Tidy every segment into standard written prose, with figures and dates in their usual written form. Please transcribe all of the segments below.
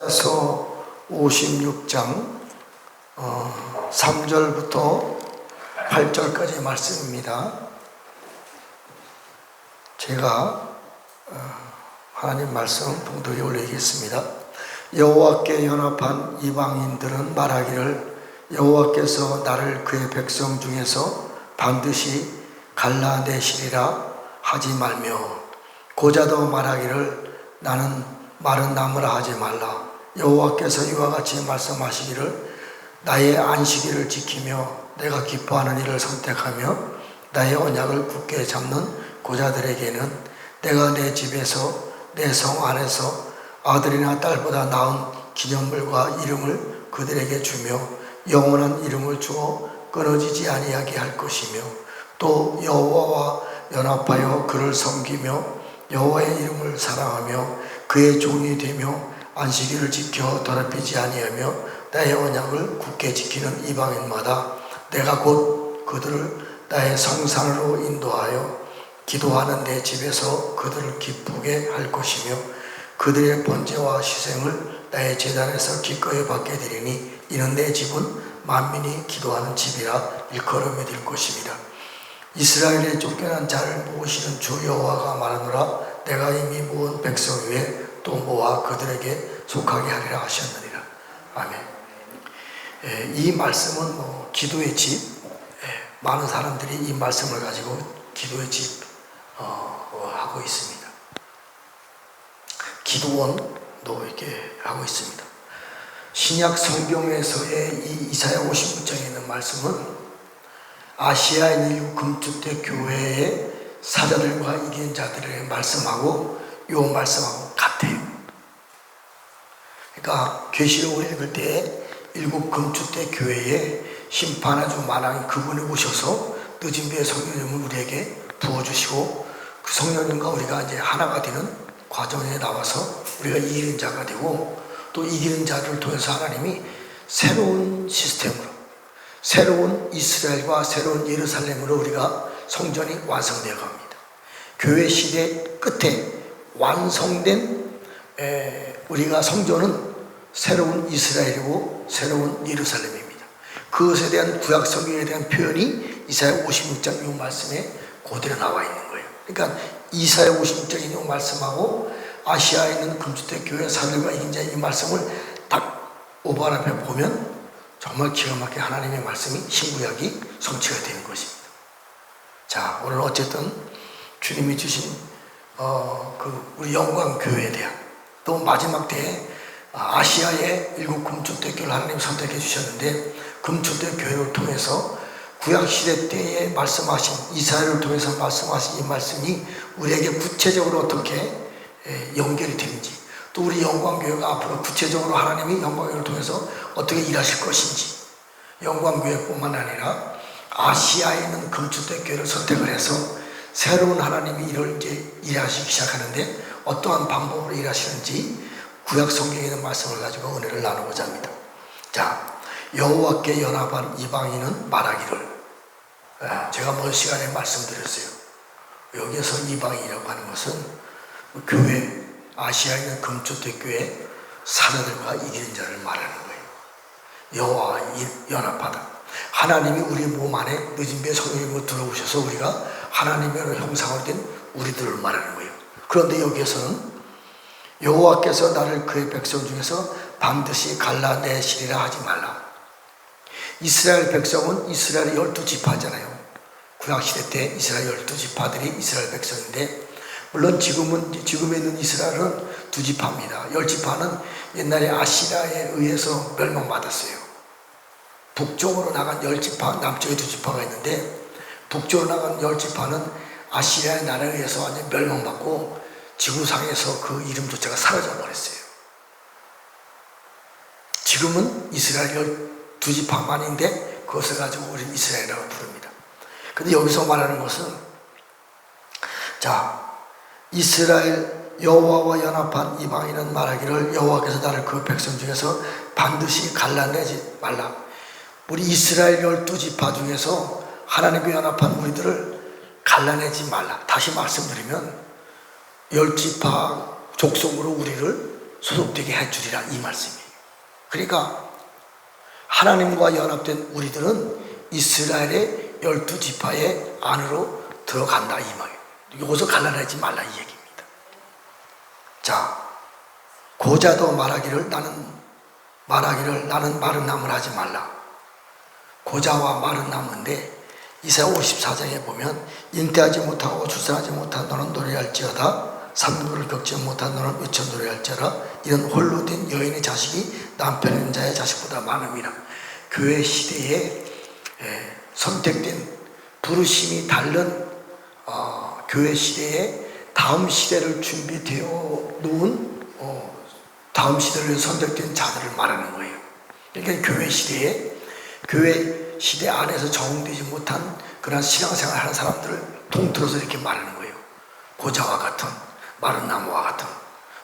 에서 56장 3절부터 8절까지의 말씀입니다. 제가 하나님 말씀 봉독에 올리겠습니다. 여호와께 연합한 이방인들은 말하기를 여호와께서 나를 그의 백성 중에서 반드시 갈라내시리라 하지 말며, 고자도 말하기를 나는 마른 나무라 하지 말라. 여호와께서 이와 같이 말씀하시기를 나의 안식일을 지키며 내가 기뻐하는 일을 선택하며 나의 언약을 굳게 잡는 고자들에게는 내가 내 집에서 내 성 안에서 아들이나 딸보다 나은 기념물과 이름을 그들에게 주며 영원한 이름을 주어 끊어지지 아니하게 할 것이며, 또 여호와와 연합하여 그를 섬기며 여호와의 이름을 사랑하며 그의 종이 되며 안식일을 지켜 더럽히지 아니하며 나의 언약을 굳게 지키는 이방인마다 내가 곧 그들을 나의 성산으로 인도하여 기도하는 내 집에서 그들을 기쁘게 할 것이며 그들의 번제와 희생을 나의 제단에서 기꺼이 받게 되리니 이는 내 집은 만민이 기도하는 집이라 일컬음이 될 것입니다. 이스라엘의 쫓겨난 자를 모으시는 주 여호와가 말하노라. 내가 이미 모은 백성 위에 또 모아 그들에게 속하게 하리라 하셨느니라. 아멘. 이 말씀은 기도의 집, 많은 사람들이 이 말씀을 가지고 기도의 집 하고 있습니다. 기도원도 이렇게 하고 있습니다. 신약 성경에서의 이 이사야 56장에 있는 말씀은 아시아에 있는 금주대 교회의 사자들과 이긴 자들의 말씀하고 이 말씀하고 같아요. 그러니까 계시록을 읽을 때 일곱 금주대 교회에 심판해주 만왕이 그분이 오셔서 늦은 비의 성령님을 우리에게 부어주시고 그 성령님과 우리가 이제 하나가 되는 과정에 나와서 우리가 이기는 자가 되고, 또 이기는 자를 통해서 하나님이 새로운 시스템으로 새로운 이스라엘과 새로운 예루살렘으로 우리가 성전이 완성되어 갑니다. 교회 시대 끝에 완성된 우리가 성전은 새로운 이스라엘이고 새로운 예루살렘입니다. 그것에 대한 구약 성경에 대한 표현이 이사야 56장 이 말씀에 그대로 나와 있는 거예요. 그러니까 이사야 56장 이 말씀하고 아시아에 있는 금주대 교회 사들과 이긴 자의 이 말씀을 딱 오버랩해 보면 정말 기가 막히게 하나님의 말씀이 신구약이 성취가 되는 것입니다. 자, 오늘 어쨌든 주님이 주신 우리 영광교회에 대한, 또 마지막 때에 아시아의 일곱 금주대 교회를 하나님 선택해 주셨는데 금주대 교회를 통해서 구약시대 때에 말씀하신 이스라엘을 통해서 말씀하신 이 말씀이 우리에게 구체적으로 어떻게 연결이 되는지, 또 우리 영광교회가 앞으로 구체적으로 하나님이 영광교회를 통해서 어떻게 일하실 것인지, 영광교회뿐만 아니라 아시아에 있는 금주대 교회를 선택을 해서 새로운 하나님이 일을 이제 일하시기 시작하는데 어떠한 방법으로 일하시는지 구약 성경에 있는 말씀을 가지고 은혜를 나누고자 합니다. 자, 여호와께 연합한 이방인은 말하기를, 제가 먼 시간에 말씀드렸어요. 여기에서 이방인이라고 하는 것은 교회, 아시아에 있는 금주대 교회 사자들과 이기는 자를 말하는 거예요. 여호와와 연합하다. 하나님이 우리 몸 안에 늦은 비의 성령님으로 들어오셔서 우리가 하나님의 형상으로 된 우리들을 말하는 거예요. 그런데 여기에서는 여호와께서 나를 그의 백성 중에서 반드시 갈라내시리라 하지 말라. 이스라엘 백성은 이스라엘의 12지파잖아요. 구약시대 때 이스라엘 12지파들이 이스라엘 백성인데, 물론 지금에 있는 이스라엘은 2지파입니다. 10지파는 옛날에 아시라에 의해서 멸망받았어요. 북쪽으로 나간 10지파, 남쪽에 2지파가 있는데 북쪽으로 나간 10지파는 아시라의 나라에 의해서 완전히 멸망받고 지구상에서 그 이름조차가 사라져버렸어요. 지금은 이스라엘 12지파만인데 그것을 가지고 우리는 이스라엘이라고 부릅니다. 근데 여기서 말하는 것은, 자, 이스라엘 여호와와 연합한 이방인은 말하기를 여호와께서 나를 그 백성 중에서 반드시 갈라내지 말라. 우리 이스라엘 12지파 중에서 하나님과 연합한 우리들을 갈라내지 말라. 다시 말씀드리면 10지파 족속으로 우리를 소속되게 해주리라, 이 말씀이에요. 그러니까 하나님과 연합된 우리들은 이스라엘의 12지파의 안으로 들어간다, 이 말이에요. 여기서 갈라내지 말라, 이 얘기입니다. 자, 고자도 말하기를 나는 마른 나무를 하지 말라. 고자와 마른 나무인데 이사야 54장에 보면 잉태하지 못하고 출산하지 못한 너는 노래할지어다, 산물을 겪지 못한 너는 외쳐 노래할지어다. 이런 홀로 된 여인의 자식이 남편 있는 자의 자식보다 많음이라. 교회 시대에 선택된 부르심이 다른 교회 시대에 다음 시대를 준비되어 놓은 다음 시대를 선택된 자들을 말하는 거예요. 그러니까 교회 시대 안에서 적응되지 못한 그런 신앙생활을 하는 사람들을 통틀어서 이렇게 말하는 거예요. 고자와 같은, 마른 나무와 같은.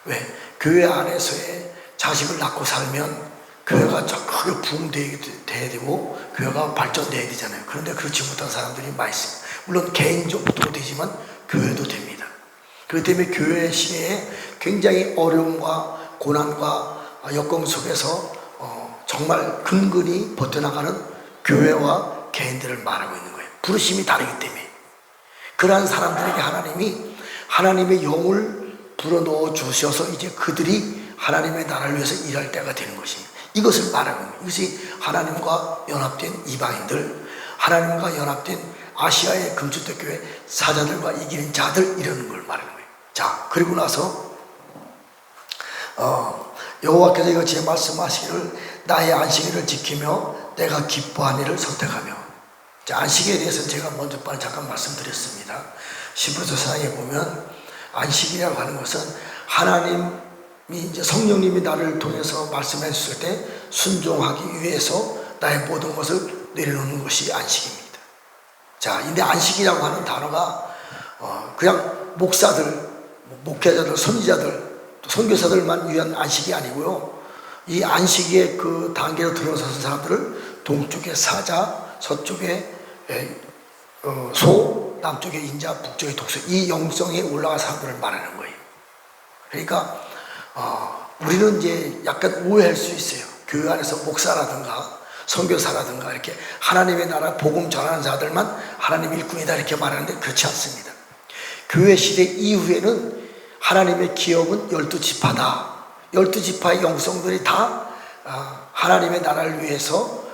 왜? 교회 안에서의 자식을 낳고 살면 교회가 크게 부흥돼야 되고 교회가 발전돼야 되잖아요. 그런데 그렇지 못한 사람들이 많이 있습니다. 물론 개인적으로도 되지만 교회도 됩니다. 그렇기 때문에 교회 시대에 굉장히 어려움과 고난과 역경 속에서 정말 근근히 버텨나가는 교회와 개인들을 말하고 있는 거예요. 부르심이 다르기 때문에. 그러한 사람들에게 하나님이 하나님의 영을 불어넣어 주셔서 이제 그들이 하나님의 나라를 위해서 일할 때가 되는 것입니다. 이것을 말하고 있는 거예요. 이것이 하나님과 연합된 이방인들, 하나님과 연합된 아시아의 금주택교회 사자들과 이기는 자들, 이러는 걸 말하는 거예요. 자, 그리고 나서 여호와께서 이같이 말씀하시기를 나의 안식일을 지키며 내가 기뻐한 일을 선택하며. 자, 안식에 대해서는 제가 먼저 잠깐 말씀드렸습니다. 히브리서 4장에 보면 안식이라고 하는 것은 하나님이 이제 성령님이 나를 통해서 말씀해 주실 때 순종하기 위해서 나의 모든 것을 내려놓는 것이 안식입니다. 자, 근데 안식이라고 하는 단어가 그냥 목사들, 목회자들, 선지자들, 선교사들만 위한 안식이 아니고요. 이 안식의 그 단계로 들어서는 사람들을 동쪽에 사자, 서쪽에 소, 남쪽에 인자, 북쪽에 독수, 이 영성에 올라간 사람들을 말하는 거예요. 그러니까 우리는 이제 약간 오해할 수 있어요. 교회 안에서 목사라든가 선교사라든가 이렇게 하나님의 나라 복음 전하는 자들만 하나님 일꾼이다 이렇게 말하는데 그렇지 않습니다. 교회 시대 이후에는 하나님의 기업은 12지파다. 12지파의 영성들이 다 하나님의 나라를 위해서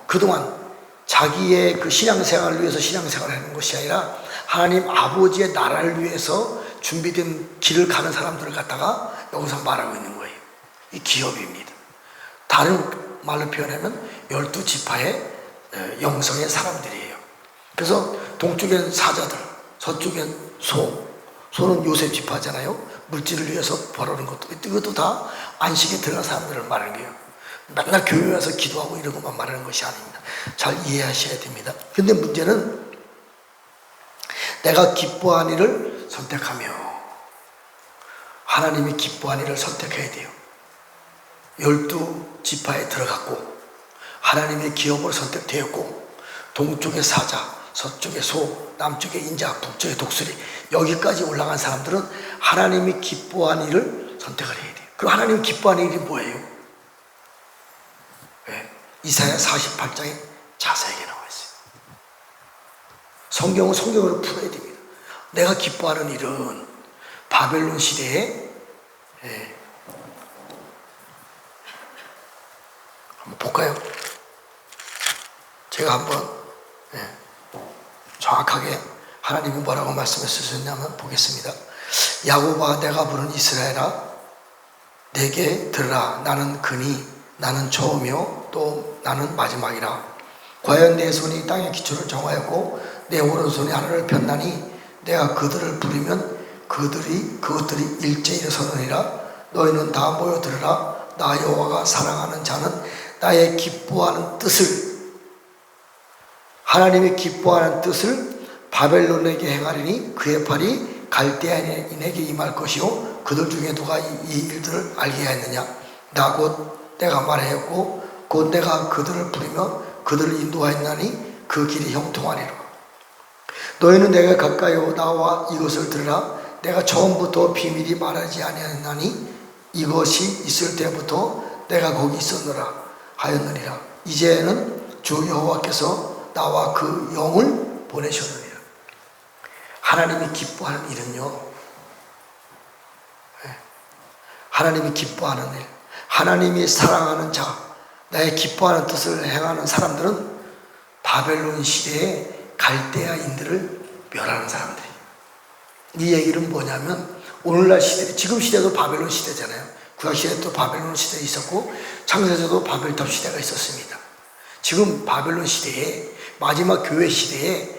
그동안 자기의 그 신앙생활을 위해서 신앙생활을 하는 것이 아니라 하나님 아버지의 나라를 위해서 준비된 길을 가는 사람들을 갖다가 여기서 말하고 있는 거예요. 이 기업입니다. 다른 말로 표현하면 12지파의 영성의 사람들이에요. 그래서 동쪽엔 사자들, 서쪽엔 소는 요셉 지파잖아요. 물질을 위해서 벌어오는 것도, 이것도 다 안식에 들어간 사람들을 말하는 거예요. 맨날 교회 와서 기도하고 이런 것만 말하는 것이 아닙니다. 잘 이해하셔야 됩니다. 근데 문제는 내가 기뻐한 일을 선택하며, 하나님이 기뻐한 일을 선택해야 돼요. 12지파에 들어갔고 하나님의 기업으로 선택되었고 동쪽의 사자, 서쪽의 소, 남쪽의 인자, 북쪽의 독수리, 여기까지 올라간 사람들은 하나님이 기뻐한 일을 선택을 해야 돼요. 그럼 하나님이 기뻐하는 일이 뭐예요? 네. 이사야 48장에 자세하게 나와 있어요. 성경은 성경으로 풀어야 됩니다. 내가 기뻐하는 일은 바벨론 시대에 한번 볼까요? 제가 한번 정확하게 하나님이 뭐라고 말씀해 주셨냐면 보겠습니다. 야곱아, 내가 부른 이스라엘아, 내게 들으라. 나는 그니, 나는 처음이요 또 나는 마지막이라. 과연 내 손이 땅의 기초를 정하였고 내 오른손이 하늘을 폈나니 내가 그들을 부리면 그것들이 일제히 일어서느니라. 너희는 다 모여 들으라. 나 여호와가 사랑하는 자는 나의 기뻐하는 뜻을, 하나님이 기뻐하는 뜻을 바벨론에게 행하리니 그의 팔이 갈대아인에게 임할 것이요 그들 중에 누가 이 일들을 알게 하였느냐. 나 곧 내가 말하였고 곧 내가 그들을 부리며 그들을 인도하였나니 그 길이 형통하리라. 너희는 내가 가까이 나와 이것을 들으라. 내가 처음부터 비밀이 말하지 아니하였나니 이것이 있을 때부터 내가 거기 있었노라 하였느니라. 이제는 주 여호와께서 나와 그 영을 보내셨느니라. 하나님이 기뻐하는 일은요, 하나님이 기뻐하는 일, 하나님이 사랑하는 자, 나의 기뻐하는 뜻을 행하는 사람들은 바벨론 시대에 갈대아인들을 멸하는 사람들이에요. 이 얘기는 뭐냐면 오늘날 시대, 지금 시대도 바벨론 시대잖아요. 구약 시대도 바벨론 시대에 있었고 창세기에도 바벨탑 시대가 있었습니다. 지금 바벨론 시대에, 마지막 교회 시대에,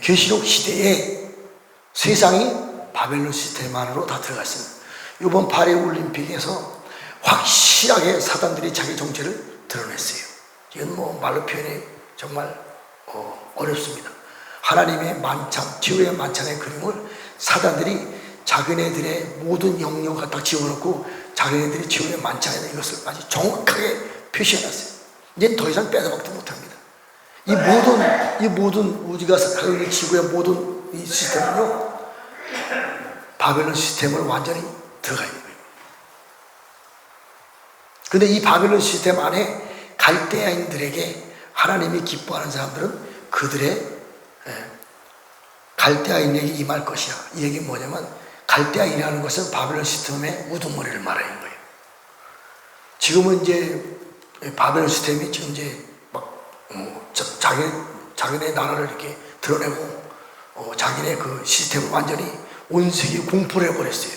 계시록 시대에 세상이 바벨론 시스템 안으로 다 들어갔습니다. 이번 파리 올림픽에서 확실하게 사단들이 자기 정체를 드러냈어요. 이건 뭐 말로 표현이 정말 어렵습니다. 하나님의 만찬, 지구의 만찬의 그림을 사단들이 자기네들의 모든 영역 갖다 지어놓고 자기네들이 지구의 만찬에 이것을 아주 정확하게 표시해놨어요. 이제 더 이상 빼다박도 못합니다. 이 모든 우리가 살고 있는 지구의 모든 이 시스템은요, 바벨론 시스템을 완전히 들어가 있는 거예요. 그런데 이 바벨론 시스템 안에 갈대아인들에게 하나님이 기뻐하는 사람들은 그들의 갈대아인에게 임할 것이야. 이 얘기는 뭐냐면 갈대아인이라는 것은 바벨론 시스템의 우두머리를 말하는 거예요. 지금은 이제 바벨론 시스템이 지금 이제 막 자기네 나라를 이렇게 드러내고 자기네 그 시스템을 완전히 온 세계에 공포를 해버렸어요.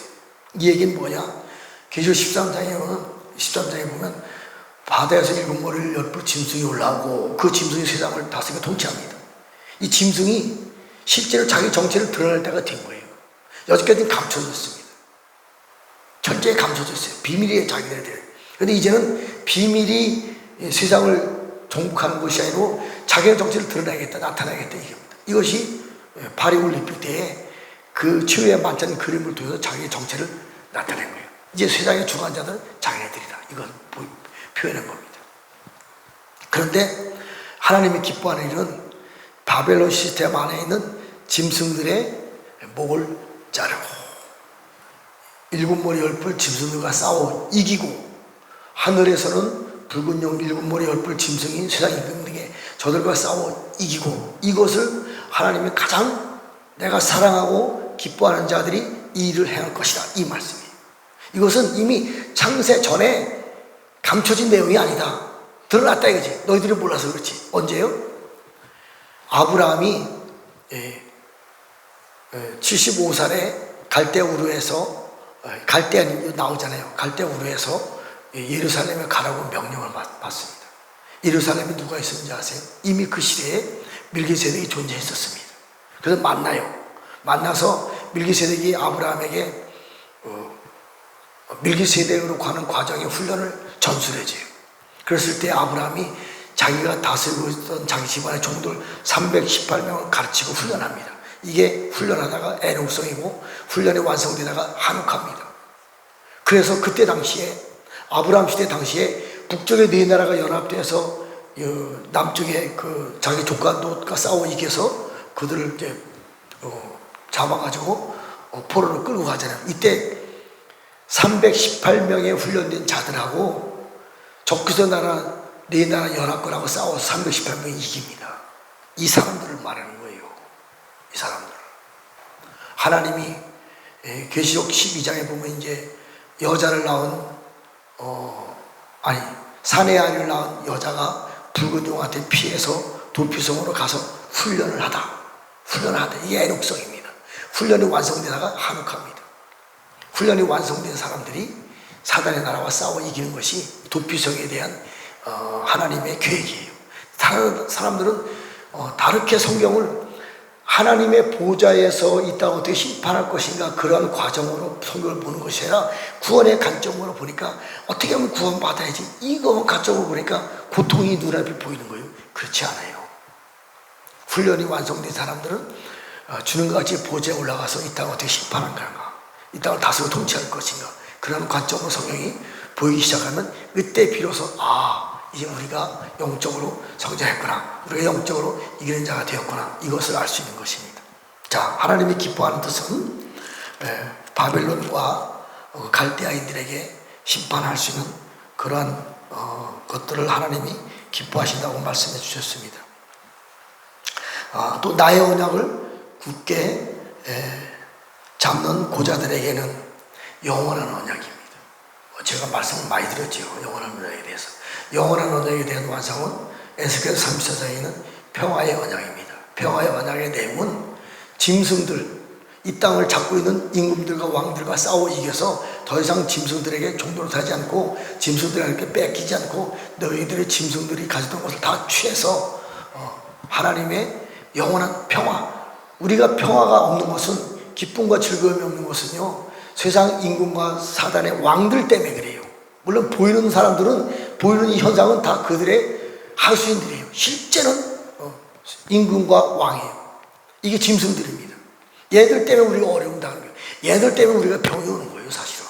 이 얘기는 뭐냐? 계시록 13장에 보면 바다에서 일곱 머리를 엿볼 짐승이 올라오고 그 짐승이 세상을 다스리고 통치합니다. 이 짐승이 실제로 자기 정체를 드러낼 때가 된 거예요. 여지까지는 감춰졌습니다. 철저히 감춰졌어요. 비밀이 자기네들. 그런데 이제는 비밀이 세상을 정복하는 것이 아니고 자기의 정체를 드러내겠다, 나타내겠다 이겁니다. 이것이 파리 올림픽 때에 그 치유의 만찬 그림을 통해서 자기의 정체를 나타낸 거예요. 이제 세상의 주관자들은 자기네들이다. 이걸 표현한 겁니다. 그런데 하나님이 기뻐하는 일은 바벨론 시스템 안에 있는 짐승들의 목을 자르고 일곱 머리 열뿔 짐승들과 싸워 이기고 하늘에서는 붉은 용 일곱 머리 열뿔 짐승인 세상 임금에게 저들과 싸워 이기고 이것을 하나님이 가장 내가 사랑하고 기뻐하는 자들이 이 일을 행할 것이다. 이 말씀이에요. 이것은 이미 창세 전에 감춰진 내용이 아니다. 드러났다 이거지. 너희들이 몰라서 그렇지. 언제요? 아브라함이 75살에 갈대우르에서 갈대아인 나오잖아요. 갈대우르에서 예루살렘에 가라고 명령을 받습니다. 예루살렘에 누가 있었는지 아세요? 이미 그 시대에 밀기세덱이 존재했었습니다. 그래서 만나서 밀기세덱이 아브라함에게 밀기세덱으로 가는 과정의 훈련을 전수해줘요. 그랬을 때 아브라함이 자기가 다스리고 있던 자기 집안의 종들 318명을 가르치고 훈련합니다. 이게 훈련하다가 애농성이고 훈련이 완성되다가 한옥합니다. 그래서 그때 당시에 아브라함 시대 당시에 북쪽의 네 나라가 연합돼서 남쪽에 그 자기 조카 롯과 싸워 이겨서 그들을 이제 잡아가지고 포로로 끌고 가잖아요. 이때 318명의 훈련된 자들하고 적그리스도 나라 네 나라 연합군하고 싸워서 318명이 이깁니다. 이 사람들을 말하는 거예요. 이 사람들. 하나님이 계시록 12장에 보면 이제 여자를 낳은 사내 아이를 낳은 여자가 붉은 용한테 피해서 도피성으로 가서 훈련을 하다. 이게 애녹성입니다. 훈련이 완성되다가 한옥합니다. 훈련이 완성된 사람들이 사단의 나라와 싸워 이기는 것이 도피성에 대한 하나님의 계획이에요. 다른 사람들은 다르게 성경을 하나님의 보좌에서 이 땅을 어떻게 심판할 것인가 그런 과정으로 성경을 보는 것이 아니라 구원의 관점으로 보니까 어떻게 하면 구원받아야지 이거 관점으로 보니까 고통이 눈앞에 보이는 거예요. 그렇지 않아요. 훈련이 완성된 사람들은 주님과 같이 보좌에 올라가서 이 땅을 어떻게 심판할 건가, 이 땅을 다스리고 통치할 것인가 그런 관점으로 성경이 보이기 시작하면 그때 비로소 이제 우리가 영적으로 성장했구나, 우리가 영적으로 이기는 자가 되었구나, 이것을 알 수 있는 것입니다. 자, 하나님이 기뻐하는 뜻은 바벨론과 갈대아인들에게 심판할 수 있는 그러한 것들을 하나님이 기뻐하신다고 말씀해 주셨습니다. 또 나의 언약을 굳게 잡는 고자들에게는 영원한 언약입니다. 제가 말씀을 많이 드렸죠. 영원한 언약에 대해서. 영원한 언약에 대한 완성은 에스겔 34장에는 평화의 언약입니다. 평화의 언약의 내용은 짐승들, 이 땅을 잡고 있는 임금들과 왕들과 싸워 이겨서 더 이상 짐승들에게 종노릇 하지 않고 짐승들에게 뺏기지 않고 너희들의 짐승들이 가졌던 것을 다 취해서 하나님의 영원한 평화, 우리가 평화가 없는 것은, 기쁨과 즐거움이 없는 것은요, 세상 임금과 사단의 왕들 때문에 그래요. 물론 보이는 사람들은, 보이는 이 현상은 다 그들의 하수인들이에요. 실제는 임금과 왕이에요. 이게 짐승들입니다. 얘들 때문에 우리가 어려움 당하는 거예요. 얘들 때문에 우리가 병이 오는 거예요, 사실은.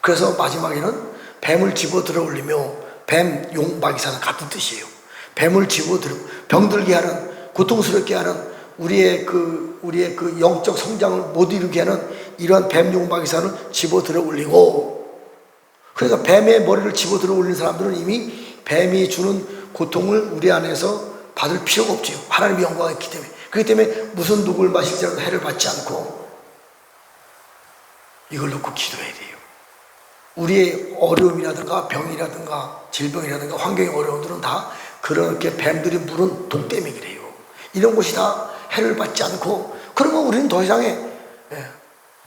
그래서 마지막에는 뱀을 집어 들어 올리며, 뱀, 용, 마귀사는 같은 뜻이에요. 뱀을 집어 들어, 병들게 하는, 고통스럽게 하는 우리의 그 영적 성장을 못 이루게 하는 이러한 뱀, 용, 마귀사는 집어 들어 올리고, 그러니까 뱀의 머리를 집어 들어 올리는 사람들은 이미 뱀이 주는 고통을 우리 안에서 받을 필요가 없죠. 하나님의 영광이 있기 때문에. 그렇기 때문에 무슨 독을 마실지라도 해를 받지 않고 이걸 놓고 기도해야 돼요. 우리의 어려움이라든가 병이라든가 질병이라든가 환경의 어려움들은 다 그렇게 뱀들이 물은 독 때문에 그래요. 이런 것이 다 해를 받지 않고, 그러면 우리는 더 이상의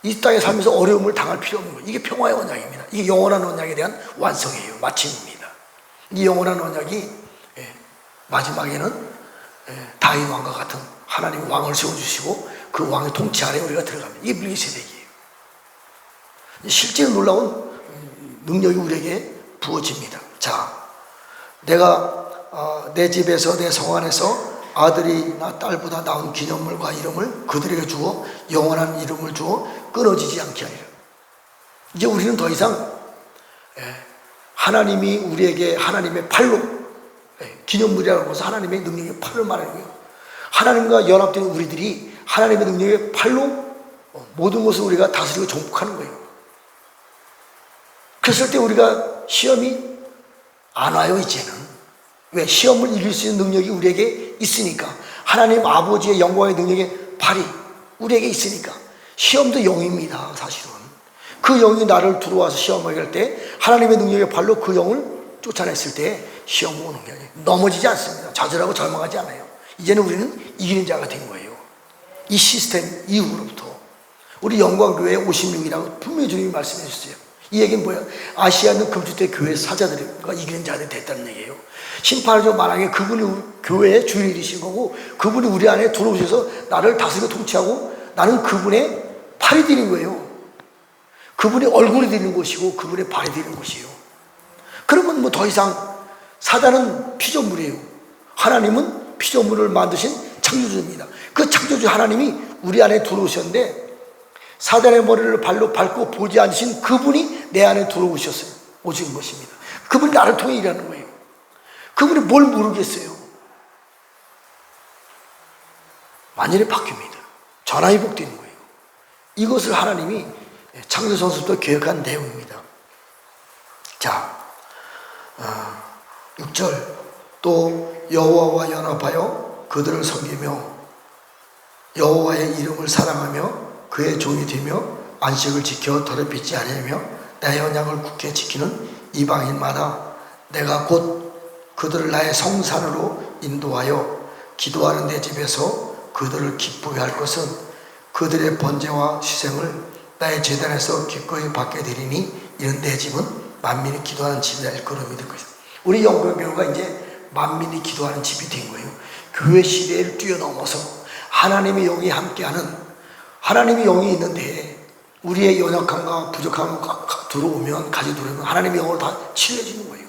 이 땅에 살면서 어려움을 당할 필요 없는 거예요. 이게 평화의 언약입니다. 이게 영원한 언약에 대한 완성이에요. 마침입니다. 이 영원한 언약이 마지막에는 다윗 왕과 같은 하나님 왕을 세워주시고 그 왕의 통치 아래 우리가 들어갑니다. 이게 밀기세덱이에요. 실제로 놀라운 능력이 우리에게 부어집니다. 자, 내가 내 집에서, 내 성 안에서 아들이나 딸보다 나은 기념물과 이름을 그들에게 주어 영원한 이름을 주어 끊어지지 않게 하리라. 이제 우리는 더 이상 하나님이 우리에게 하나님의 팔로, 기념물이라고 해서 하나님의 능력의 팔을 말하는 거예요. 하나님과 연합된 우리들이 하나님의 능력의 팔로 모든 것을 우리가 다스리고 정복하는 거예요. 그랬을 때 우리가 시험이 안 와요, 이제는. 왜? 시험을 이길 수 있는 능력이 우리에게 있으니까. 하나님 아버지의 영광의 능력의 팔이 우리에게 있으니까. 시험도 영입니다, 사실은. 그 영이 나를 들어와서 시험하게 할 때 하나님의 능력의 팔로 그 영을 쫓아냈을 때 시험 오는 게 아니에요. 넘어지지 않습니다. 좌절하고 절망하지 않아요. 이제는 우리는 이기는 자가 된 거예요. 이 시스템 이후로부터. 우리 영광교회 56이라고 분명히 주님이 말씀해 주셨어요. 이 얘기는 뭐야? 아시아 있는 금주대 교회 사자들과 이기는 자들이 됐다는 얘기예요. 심판을 만약에 그분이 교회의 주인이 되신 거고, 그분이 우리 안에 들어오셔서 나를 다스리고 통치하고, 나는 그분의 팔이 되는 거예요. 그분의 얼굴이 되는 것이고 그분의 발이 되는 것이에요. 그러면 뭐 더 이상 사단은 피조물이에요. 하나님은 피조물을 만드신 창조주입니다. 그 창조주 하나님이 우리 안에 들어오셨는데, 사단의 머리를 발로 밟고 보지 않으신 그분이 내 안에 들어오셨어요. 오신 것입니다. 그분이 나를 통해 일하는 거예요. 그분이 뭘 모르겠어요. 완전히 바뀝니다. 전화위복되는 거예요. 이것을 하나님이 창조선수부터 계획한 내용입니다. 자, 6절, 또 여호와와 연합하여 그들을 섬기며 여호와의 이름을 사랑하며 그의 종이 되며 안식을 지켜 더럽히지 아니하며 나의 언약을 굳게 지키는 이방인마다 내가 곧 그들을 나의 성산으로 인도하여 기도하는 내 집에서 그들을 기쁘게 할 것은 그들의 번제와 희생을 나의 제단에서 기꺼이 받게 되리니 이는 내 집은 만민이 기도하는 집이라 일컬음이 될 것이다. 우리 영광교회가 이제 만민이 기도하는 집이 된 거예요. 교회 시대를 뛰어넘어서 하나님의 영이 함께하는, 하나님의 영이 있는데 우리의 연약함과 부족함을 들어오면, 가지 들어오면 하나님의 영을 다 치료해주는 거예요.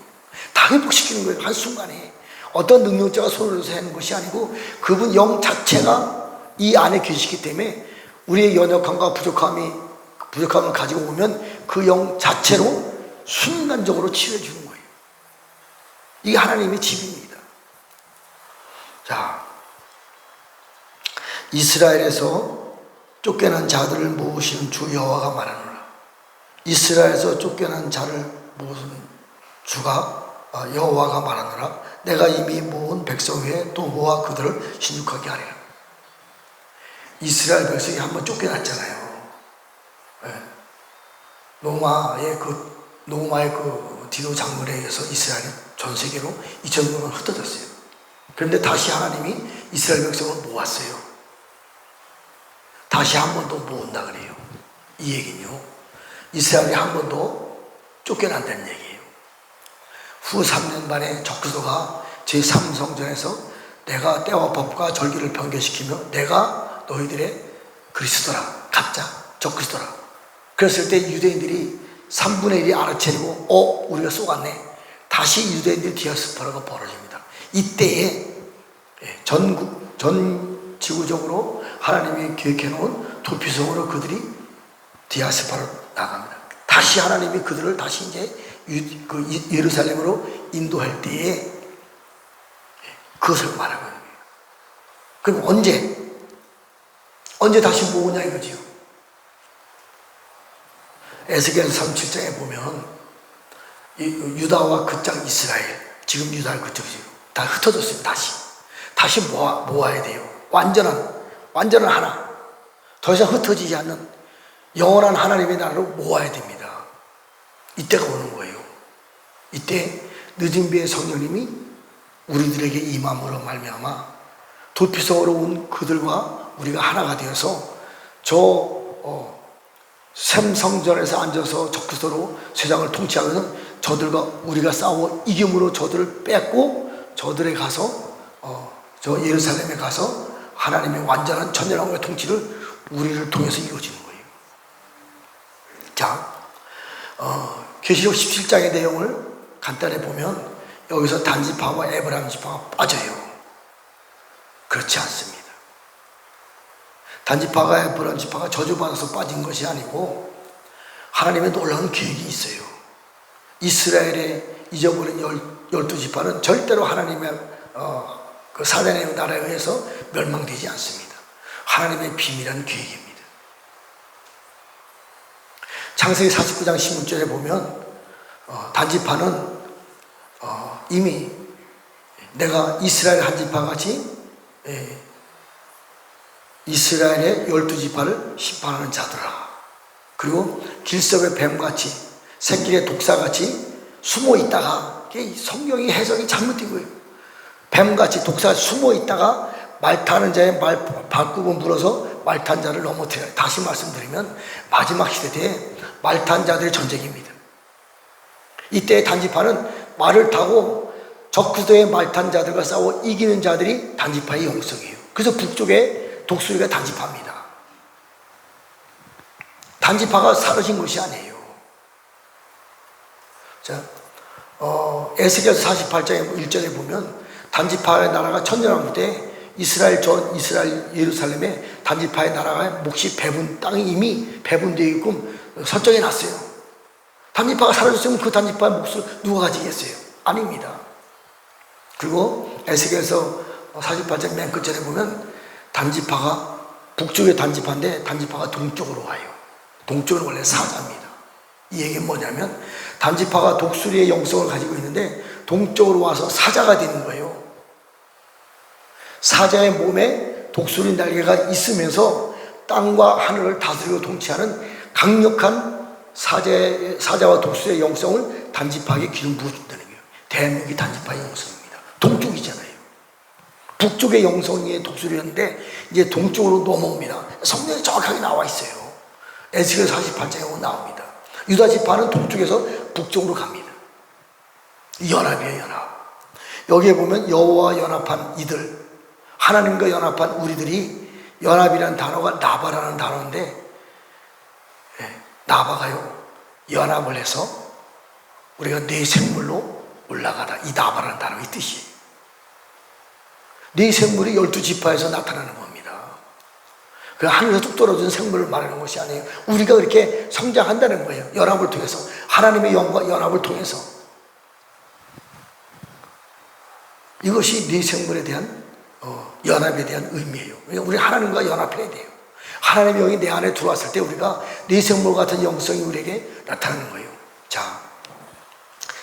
다 회복시키는 거예요. 한순간에. 어떤 능력자가 손을 넣어서 하는 것이 아니고 그분 영 자체가 이 안에 계시기 때문에 우리의 연약함과 부족함을 가지고 오면 그 영 자체로 순간적으로 치료해 주는 거예요. 이게 하나님의 집입니다. 자, 이스라엘에서 쫓겨난 자들을 모으시는 주 여호와가 말하노라. 이스라엘에서 쫓겨난 자를 모은 주가 여호와가 말하노라. 내가 이미 모은 백성 위에 또 모아 그들을 신육하게 하리라. 이스라엘 백성이 한번 쫓겨났잖아요. 로마의 그 디도 장군에 의해서 이스라엘이 전 세계로 2000년 흩어졌어요. 그런데 다시 하나님이 이스라엘 백성을 모았어요. 다시 한 번 더 모은다 그래요. 이 얘기는요, 이스라엘이 한 번 더 쫓겨난다는 얘기예요. 후 3년 반에 적그리스도가 제3성전에서 내가 때와 법과 절기를 변개시키며 내가 너희들의 그리스도라, 가짜 적그리스도라. 그랬을 때 유대인들이 3분의 1이 알아채리고 우리가 쏘갔네. 다시 유대인들의 디아스포라가 벌어집니다. 이때에 전 지구적으로 하나님이 계획해 놓은 도피성으로 그들이 디아스포라로 나갑니다. 다시 하나님이 그들을 다시 이제 예루살렘으로 인도할 때에 그것을 말하고 있는 거예요. 그럼 언제 다시 모으냐 이거지요. 에스겔서 37장에 보면 유다와 그쪽 이스라엘, 지금 유다와 그쪽이죠. 다 흩어졌어요. 다시 모아야 돼요. 완전한 하나, 더 이상 흩어지지 않는 영원한 하나님의 나라로 모아야 됩니다. 이때가 오는 거예요. 이때 늦은 비의 성령님이 우리들에게 임함으로 말미암아 도피성으로 온 그들과 우리가 하나가 되어서 샘 성전에서 앉아서 적그리스도로 세상을 통치하면서 저들과 우리가 싸워 이김으로 저들을 뺏고 저들에 가서 저 예루살렘에 가서 하나님의 완전한 천년왕국의 통치를 우리를 통해서 이루어지는 거예요. 자, 계시록 17장의 내용을 간단히 보면 여기서 단지파와 에브라임 지파가 빠져요. 그렇지 않습니다. 단지파가 에브라임 지파가 저주받아서 빠진 것이 아니고 하나님의 놀라운 계획이 있어요. 이스라엘의 잊어버린 12지파는 절대로 하나님의 그 사단의 나라에 의해서 멸망되지 않습니다. 하나님의 비밀한 계획입니다. 창세기 49장 16절에 보면 단지파는 이미 내가 이스라엘 한 지파같이 이스라엘의 12지파를 심판하는 자들아. 그리고 길섭의 뱀같이 새끼의 독사같이 숨어 있다가 성경이 해석이 잘못된 거예요. 뱀같이 독사같이 숨어 있다가 말타는 자의 발굽을 물어서 말탄 자를 넘어뜨려요. 다시 말씀드리면 마지막 시대에 말탄 자들의 전쟁입니다. 이때 단지파는 말을 타고 적그리스도의 말탄 자들과 싸워 이기는 자들이 단지파의 영성이에요. 그래서 북쪽에 독수리가 단지파입니다. 단지파가 사라진 것이 아니에요. 자, 에스겔서 48장의 1절에 보면 단지파의 나라가 천년왕국 때 이스라엘 예루살렘에 단지파의 나라가 몫이 배분, 땅이 이미 배분되어 있고 설정해 놨어요. 단지파가 사라졌으면 그 단지파의 몫을 누가 가지겠어요? 아닙니다. 그리고 에스겔서 48장 맨 끝절에 보면 단지파가 북쪽의 단지파인데 단지파가 동쪽으로 와요. 동쪽은 원래 사자입니다. 이 얘기는 뭐냐면 단지파가 독수리의 영성을 가지고 있는데 동쪽으로 와서 사자가 되는 거예요. 사자의 몸에 독수리 날개가 있으면서 땅과 하늘을 다스리고 통치하는 강력한 사자와 독수리의 영성을 단지파에게 기름 부어준다는 거예요. 대한민국이 단지파의 영성입니다. 동쪽이잖아요. 북쪽의 영성이 독수리였는데 이제 동쪽으로 넘어옵니다. 성경에 정확하게 나와 있어요. 에스겔 48장에 나옵니다. 유다 지파는 동쪽에서 북쪽으로 갑니다. 연합이에요, 연합. 여기에 보면 여호와 연합한 이들, 하나님과 연합한 우리들이, 연합이라는 단어가 나바라는 단어인데 나바가요 연합을 해서 우리가 네 생물로 올라가다, 이 나바라는 단어의 뜻이에요. 네 생물이 12지파에서 나타나는 겁니다. 그 하늘에서 뚝 떨어진 생물을 말하는 것이 아니에요. 우리가 그렇게 성장한다는 거예요. 연합을 통해서, 하나님의 영과 연합을 통해서. 이것이 네 생물에 대한 연합에 대한 의미예요. 우리 하나님과 연합해야 돼요. 하나님의 영이 내 안에 들어왔을 때 우리가 내 생물 같은 영성이 우리에게 나타나는 거예요. 자,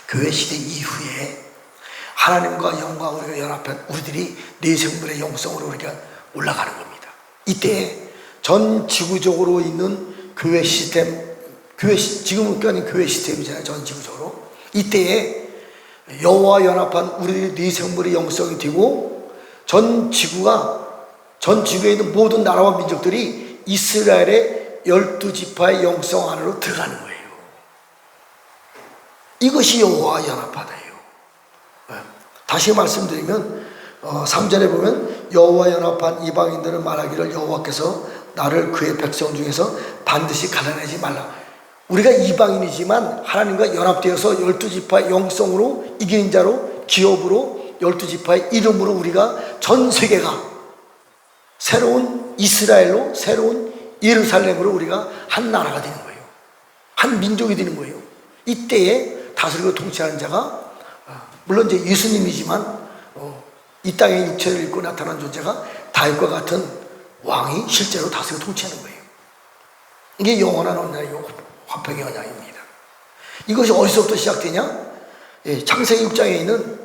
교회 시대 이후에 하나님과 영과 우리가 연합한 우리들이 내 생물의 영성으로 우리가 올라가는 겁니다. 이때 전 지구적으로 있는 교회 시스템, 지금은 껴는 교회 시스템이잖아요. 전 지구적으로. 이때에 여호와 연합한 우리들이 네 생물의 영성이 되고 전 지구에 있는 모든 나라와 민족들이 이스라엘의 12지파의 영성 안으로 들어가는 거예요. 이것이 여호와 연합하다예요. 다시 말씀드리면 3절에 보면 여호와 연합한 이방인들은 말하기를 여호와께서 나를 그의 백성 중에서 반드시 갈라내지 말라. 우리가 이방인이지만 하나님과 연합되어서 12지파의 영성으로 이기는 자로 기업으로 12지파의 이름으로 우리가 전 세계가 새로운 이스라엘로 새로운 예루살렘으로 우리가 한 나라가 되는 거예요. 한 민족이 되는 거예요. 이때에 다스리고 통치하는 자가 물론 이제 예수님이지만 이 땅에 육체를 입고 나타난 존재가 다윗과 같은 왕이 실제로 다스리고 통치하는 거예요. 이게 영원한 언약이고 화평의 언약입니다. 이것이 어디서부터 시작되냐? 창세기 6장에 있는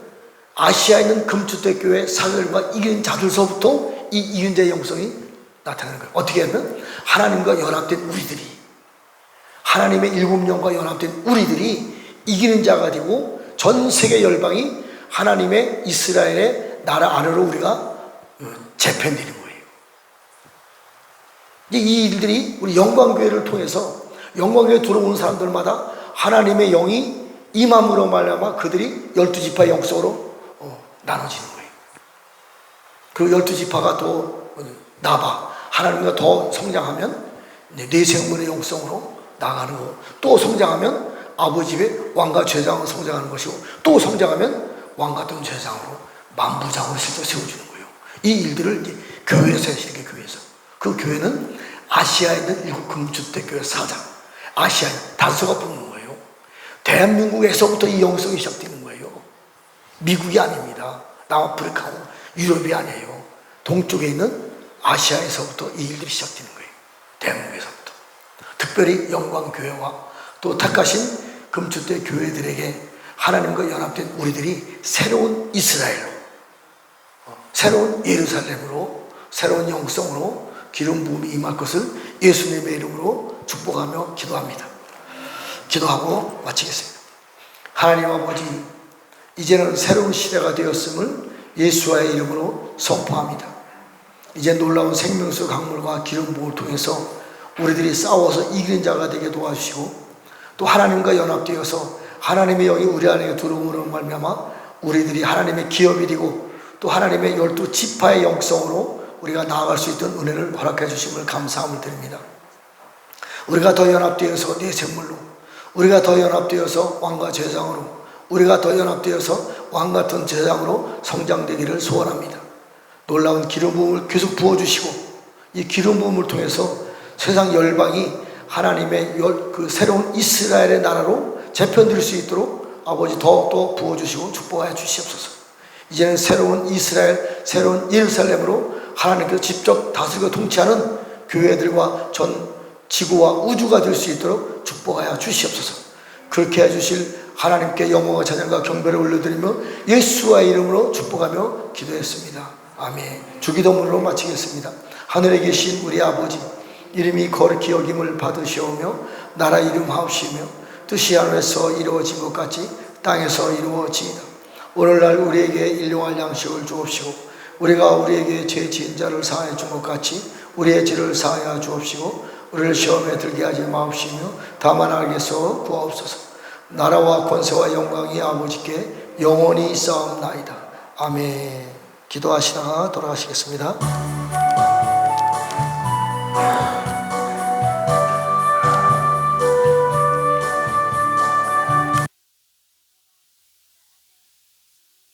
아시아에 있는 금주택교회 사절과 이기는 자들서부터 이 이기는 자의 영성이 나타나는 거예요. 어떻게 하면 하나님과 연합된 우리들이, 하나님의 일곱 영과 연합된 우리들이 이기는 자가 되고 전 세계 열방이 하나님의 이스라엘의 나라 안으로 우리가 재편되는 거예요. 이제 이 일들이 우리 영광교회를 통해서 영광교회 들어오는 사람들마다 하나님의 영이 임함으로 말미암아 그들이 12지파의 영성으로 나눠지는 거예요. 그리고 12지파가 또 나바 하나님과 더 성장하면 내 생물의 영성으로 나가는 거, 또 성장하면 아버지 집의 왕과 제사장으로 성장하는 것이고, 또 성장하면 왕같은 제사장으로 만부장으로 실제 세워주는 거예요. 이 일들을 이제 교회에서 하시는 게 교회에서. 그 교회는 아시아에 있는 일곱 금주택교회 사장, 아시아에 단서가 뽑는 거예요. 대한민국에서부터 이 영성이 시작되는 거예요. 미국이 아닙니다. 남아프리카고 유럽이 아니에요. 동쪽에 있는 아시아에서부터 이 일들이 시작되는 거예요. 대한민국에서부터. 특별히 영광교회와 또 택하신 금주택 교회들에게 하나님과 연합된 우리들이 새로운 이스라엘로, 새로운 예루살렘으로, 새로운 영성으로 기름 부음이 임할 것을 예수님의 이름으로 축복하며 기도합니다. 기도하고 마치겠습니다. 하나님 아버지, 이제는 새로운 시대가 되었음을 예수와의 이름으로 선포합니다. 이제 놀라운 생명수 강물과 기름 부음을 통해서 우리들이 싸워서 이기는 자가 되게 도와주시고, 또 하나님과 연합되어서 하나님의 영이 우리 안에 들어오므로 말미암아 우리들이 하나님의 기업이 되고 또 하나님의 12지파의 영성으로 우리가 나아갈 수 있던 은혜를 허락해 주심을 감사함을 드립니다. 우리가 더 연합되어서 내 생물로, 우리가 더 연합되어서 왕과 제사장으로, 우리가 더 연합되어서 왕같은 제사장으로 성장되기를 소원합니다. 놀라운 기름 부음을 계속 부어주시고, 이 기름 부음을 통해서 세상 열방이 하나님의 그 새로운 이스라엘의 나라로 재편될 수 있도록 아버지 더 부어주시고 축복하여 주시옵소서. 이제는 새로운 이스라엘, 새로운 예루살렘으로 하나님께서 직접 다스리고 통치하는 교회들과 전 지구와 우주가 될 수 있도록 축복하여 주시옵소서. 그렇게 해주실 하나님께 영광과 찬양과 경배를 올려드리며 예수와의 이름으로 축복하며 기도했습니다. 아멘. 주기도문으로 마치겠습니다. 하늘에 계신 우리 아버지, 이름이 거룩히 여김을 받으시오며 나라 이름하옵시며 뜻이 하늘에서 이루어진 것 같이 땅에서 이루어지이다. 오늘날 우리에게 일용할 양식을 주옵시고, 우리가 우리에게 죄 지은 자를 사하여 준 것 같이 우리의 죄를 사하여 주옵시고, 우리를 시험에 들게 하지 마옵시며 다만 악에서 구하옵소서. 나라와 권세와 영광이 아버지께 영원히 있사옵나이다. 아멘. 기도하시다가 돌아가시겠습니다.